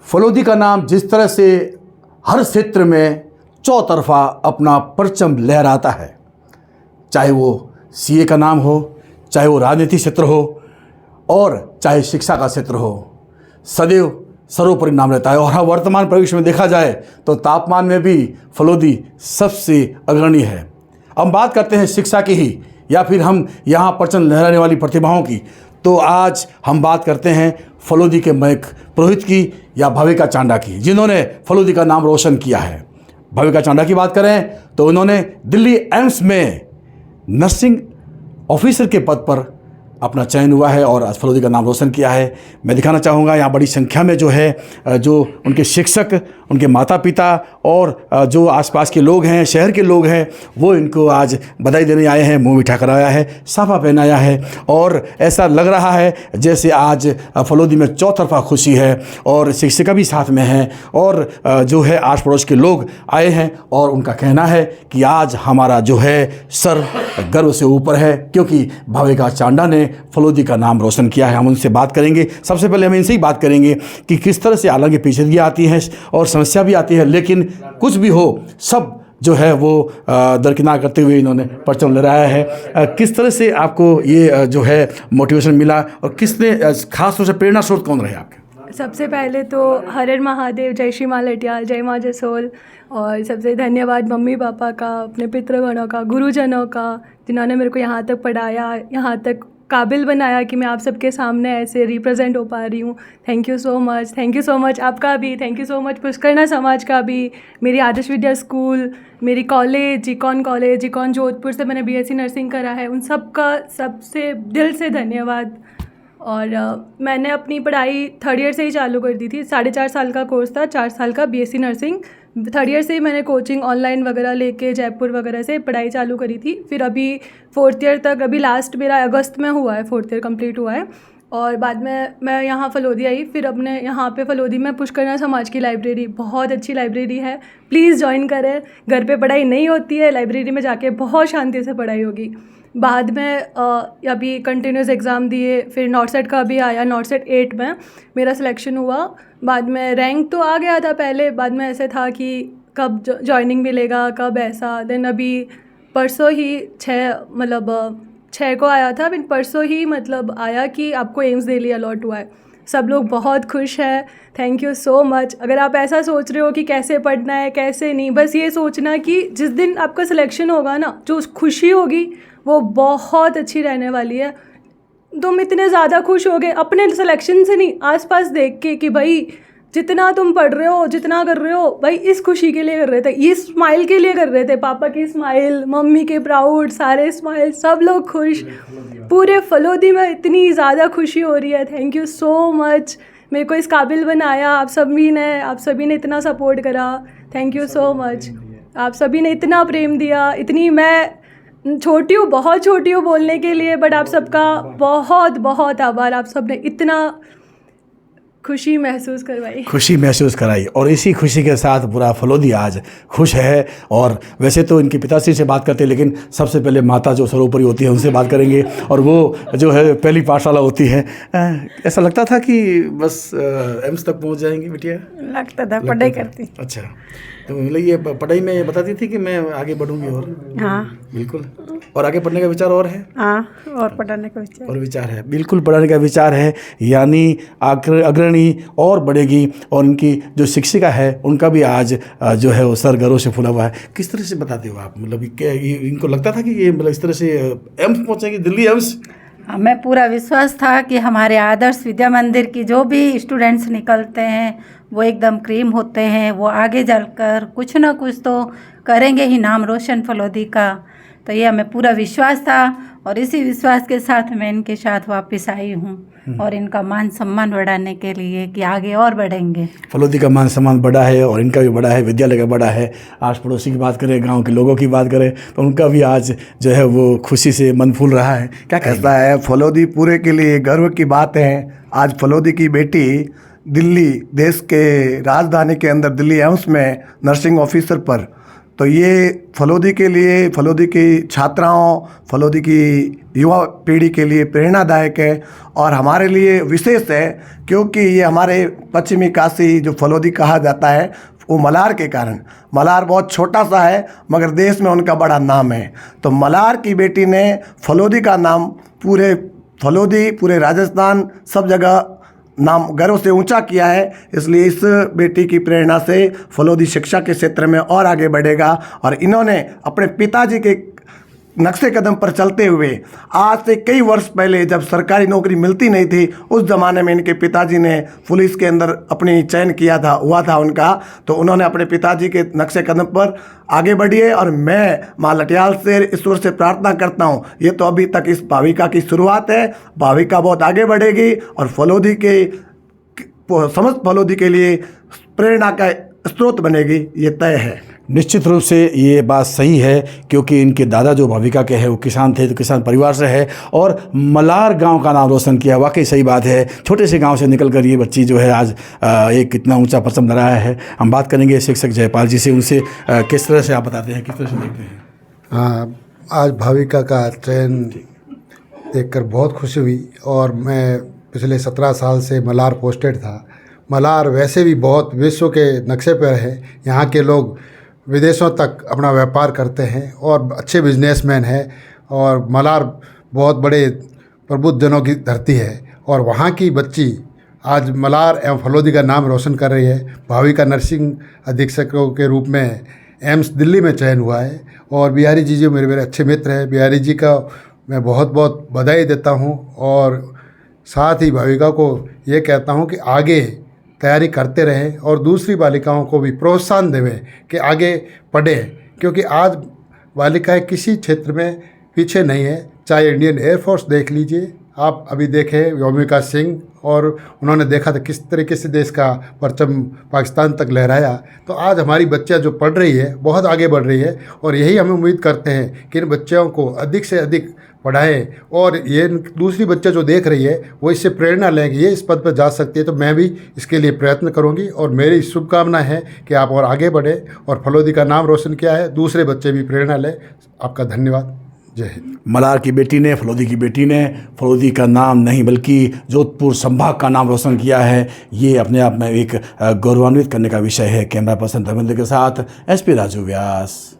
फलोदी का नाम जिस तरह से हर क्षेत्र में चौतरफा अपना परचम लहराता है, चाहे वो सीए का नाम हो, चाहे वो राजनीतिक क्षेत्र हो और चाहे शिक्षा का क्षेत्र हो, सदैव सर्वोपरि नाम रहता है। और हाँ, वर्तमान परिवेश में देखा जाए तो तापमान में भी फलोदी सबसे अग्रणी है। हम बात करते हैं शिक्षा की ही या फिर हम यहाँ परचम लहराने वाली प्रतिभाओं की, तो आज हम बात करते हैं फलोदी के महक पुरोहित की या भाविका चांडा की, जिन्होंने फलोदी का नाम रोशन किया है। भाविका चांडा की बात करें तो उन्होंने दिल्ली एम्स में नर्सिंग ऑफिसर के पद पर अपना चयन हुआ है और फलोदी का नाम रोशन किया है। मैं दिखाना चाहूँगा यहाँ बड़ी संख्या में जो उनके शिक्षक, उनके माता पिता और जो आसपास के लोग हैं, शहर के लोग हैं, वो इनको आज बधाई देने आए हैं, मुँह मीठा कराया है, साफा पहनाया है और ऐसा लग रहा है जैसे आज फलोदी में चौतरफा खुशी है और शिक्षिका भी साथ में हैं और जो है आस पड़ोस के लोग आए हैं और उनका कहना है कि आज हमारा जो है सर गर्व से ऊपर है, क्योंकि भाविका चांडा ने फलोदी का नाम रोशन किया है। हम उनसे बात करेंगे। सबसे पहले हम इनसे ही बात करेंगे कि किस तरह से हालांकि पेचीदगी आती है और समस्या भी आती है, लेकिन कुछ भी हो सब जो है वो दरकिनार करते हुए इन्होंने परचम लहराया है। किस तरह से आपको ये जो है मोटिवेशन मिला और किसने खास तौर से प्रेरणा स्रोत कौन रहे आपके? सबसे पहले तो हर हर महादेव, जय श्री माँ लटियाल, जय माँ जसोल। और सबसे धन्यवाद मम्मी पापा का, अपने पितृगणों का, गुरुजनों का, जिन्होंने मेरे को यहाँ तक पढ़ाया, यहाँ तक काबिल बनाया कि मैं आप सबके सामने ऐसे रिप्रेजेंट हो पा रही हूँ। Thank you so much, thank you so much आपका भी, thank you so much Pushkarna समाज का भी, मेरी आदर्श विद्या स्कूल, मेरी कॉलेज इकॉन जोधपुर से मैंने बीएससी नर्सिंग करा है, उन सब का सबसे दिल से धन्यवाद। और मैंने अपनी पढ़ाई 3rd ईयर से ही चालू कर दी थी। 4.5 साल का कोर्स था, 4 साल का बीएससी नर्सिंग। 3rd ईयर से ही मैंने कोचिंग ऑनलाइन वगैरह लेके जयपुर वगैरह से पढ़ाई चालू करी थी। फिर अभी 4th ईयर तक, अभी लास्ट मेरा अगस्त में हुआ है, 4th ईयर कंप्लीट हुआ है। और बाद में मैं यहाँ फलोदी आई। फिर अपने यहाँ पे फलोदी में पुष्करना समाज की लाइब्रेरी, बहुत अच्छी लाइब्रेरी है, प्लीज़ ज्वाइन करें। घर पे पढ़ाई नहीं होती है, लाइब्रेरी में जाके बहुत शांति से पढ़ाई होगी। बाद में अभी कंटिन्यूस एग्ज़ाम दिए, फिर नॉट सेट का भी आया, नॉट सेट 8 में मेरा सिलेक्शन हुआ। बाद में रैंक तो आ गया था पहले, बाद में ऐसे था कि कब जॉइनिंग मिलेगा, कब ऐसा। देन अभी परसों ही 6 को आया था, फिर परसों ही आया कि आपको एम्स दिल्ली अलॉट हुआ है। सब लोग बहुत खुश हैं, थैंक यू सो मच। अगर आप ऐसा सोच रहे हो कि कैसे पढ़ना है कैसे नहीं, बस ये सोचना कि जिस दिन आपका सिलेक्शन होगा ना, जो खुशी होगी वो बहुत अच्छी रहने वाली है। तुम इतने ज़्यादा खुश हो गए अपने सिलेक्शन से नहीं, आसपास देख के कि भाई जितना तुम पढ़ रहे हो, जितना कर रहे हो, भाई इस खुशी के लिए कर रहे थे, इस स्माइल के लिए कर रहे थे। पापा की स्माइल, मम्मी के प्राउड, सारे स्माइल, सब लोग खुश। पूरे फलोदी में इतनी ज़्यादा खुशी हो रही है। थैंक यू सो मच, मेरे को इस काबिल बनाया आप सभी ने इतना सपोर्ट करा। थैंक यू सो मच, आप सभी ने इतना प्रेम दिया। इतनी मैं छोटी हूँ, बहुत छोटी हूँ बोलने के लिए, बट आप सबका बहुत बहुत आभार। आप सब ने इतना खुशी महसूस कराई और इसी खुशी के साथ पूरा फलोदी आज खुश है। और वैसे तो इनके पिताश्री से बात करते हैं, लेकिन सबसे पहले माता जो सर्वोपरि होती है उनसे बात करेंगे। और वो जो है पहली पाठशाला होती है, ऐसा लगता था कि बस एम्स तक पहुंच जाएंगी बिटिया? लगता था पढ़ाई करती। अच्छा, तो मतलब ये पढ़ाई में बताती थी कि मैं आगे बढ़ूंगी? और हाँ बिल्कुल। और आगे पढ़ने का विचार और है? हाँ, और पढ़ाने का विचार है, बिल्कुल पढ़ाने का विचार है, यानी अग्रणी और बढ़ेगी। और उनकी जो शिक्षिका है उनका भी आज जो है वो सर गर्व से फूला हुआ है। किस तरह से बताते हो आप, मतलब क्या इनको लगता था कि ये मतलब इस तरह से एम्स पहुँचेंगे, दिल्ली एम्स? हमें पूरा विश्वास था कि हमारे आदर्श विद्या मंदिर की जो भी स्टूडेंट्स निकलते हैं वो एकदम क्रीम होते हैं, वो आगे चलकर कुछ ना कुछ तो करेंगे ही, नाम रोशन फलोदी का। तो ये हमें पूरा विश्वास था और इसी विश्वास के साथ मैं इनके साथ वापस आई हूँ और इनका मान सम्मान बढ़ाने के लिए कि आगे और बढ़ेंगे। फलोदी का मान सम्मान बढ़ा है और इनका भी बढ़ा है, विद्यालय का बढ़ा है। आस पड़ोसी की बात करें, गांव के लोगों की बात करें, तो उनका भी आज जो है वो खुशी से मन फूल रहा है। क्या कहता है, फलोदी पूरे के लिए गर्व की बात है। आज फलोदी की बेटी दिल्ली, देश के राजधानी के अंदर दिल्ली एम्स में नर्सिंग ऑफिसर पर तो ये फलोदी के लिए, फलोदी की छात्राओं, फलोदी की युवा पीढ़ी के लिए प्रेरणादायक है और हमारे लिए विशेष है, क्योंकि ये हमारे पश्चिमी काशी जो फलोदी कहा जाता है वो मलार के कारण, मलार बहुत छोटा सा है मगर देश में उनका बड़ा नाम है। तो मलार की बेटी ने फलोदी का नाम पूरे फलोदी, पूरे राजस्थान, सब जगह नाम गर्व से ऊंचा किया है। इसलिए इस बेटी की प्रेरणा से फलोदी शिक्षा के क्षेत्र में और आगे बढ़ेगा और इन्होंने अपने पिताजी के नक्शे कदम पर चलते हुए आज से कई वर्ष पहले जब सरकारी नौकरी मिलती नहीं थी, उस ज़माने में इनके पिताजी ने पुलिस के अंदर अपनी चयन हुआ था उनका, तो उन्होंने अपने पिताजी के नक्शे कदम पर आगे बढ़िए। और मैं माँ लटियाल से ईश्वर से प्रार्थना करता हूँ, ये तो अभी तक इस भाविका की शुरुआत है, भाविका बहुत आगे बढ़ेगी और फलोदी के समस्त फलोदी के लिए प्रेरणा का स्रोत बनेगी, ये तय है। निश्चित रूप से ये बात सही है, क्योंकि इनके दादा जो भाविका के हैं वो किसान थे, तो किसान परिवार से है और मलार गांव का नाम रोशन किया। वाकई सही बात है, छोटे से गांव से निकलकर ये बच्ची जो है आज एक कितना ऊंचा परचम लहराया है। हम बात करेंगे शिक्षक जयपाल जी से, उनसे किस तरह से आप बताते हैं, किस तरह से देखते हैं। हाँ, आज भाविका का चयन देखकर बहुत खुशी हुई और मैं पिछले 17 साल से मलार पोस्टेड था। मलार वैसे भी बहुत विश्व के नक्शे पर है, यहाँ के लोग विदेशों तक अपना व्यापार करते हैं और अच्छे बिजनेसमैन हैं और मलार बहुत बड़े प्रबुद्ध जनों की धरती है और वहाँ की बच्ची आज मलार एवं फलोदी का नाम रोशन कर रही है। भाविका नर्सिंग अधीक्षकों के रूप में एम्स दिल्ली में चयन हुआ है और बिहारी जी जो मेरे अच्छे मित्र हैं, बिहारी जी का मैं बहुत बहुत बधाई देता हूँ और साथ ही भाविका को ये कहता हूँ कि आगे तैयारी करते रहें और दूसरी बालिकाओं को भी प्रोत्साहन देवें कि आगे पढ़ें, क्योंकि आज बालिकाएं किसी क्षेत्र में पीछे नहीं है। चाहे इंडियन एयरफोर्स देख लीजिए, आप अभी देखें व्योमिका सिंह, और उन्होंने देखा था किस तरीके से देश का परचम पाकिस्तान तक लहराया। तो आज हमारी बच्चियां जो पढ़ रही है बहुत आगे बढ़ रही है और यही हम उम्मीद करते हैं कि इन बच्चों को अधिक से अधिक पढ़ाएं और ये दूसरी बच्चे जो देख रही है वो इससे प्रेरणा लेंगे, ये इस पद पर जा सकती है। तो मैं भी इसके लिए प्रयत्न करूंगी और मेरी शुभकामना है कि आप और आगे बढ़े और फलोदी का नाम रोशन किया है, दूसरे बच्चे भी प्रेरणा लें। आपका धन्यवाद। जय हिंद। मलार की बेटी ने, फलोदी की बेटी ने फलोदी का नाम नहीं बल्कि जोधपुर संभाग का नाम रोशन किया है, ये अपने आप में एक गौरवान्वित करने का विषय है। कैमरा पर्सन धर्मेंद्र के साथ SP राजू व्यास।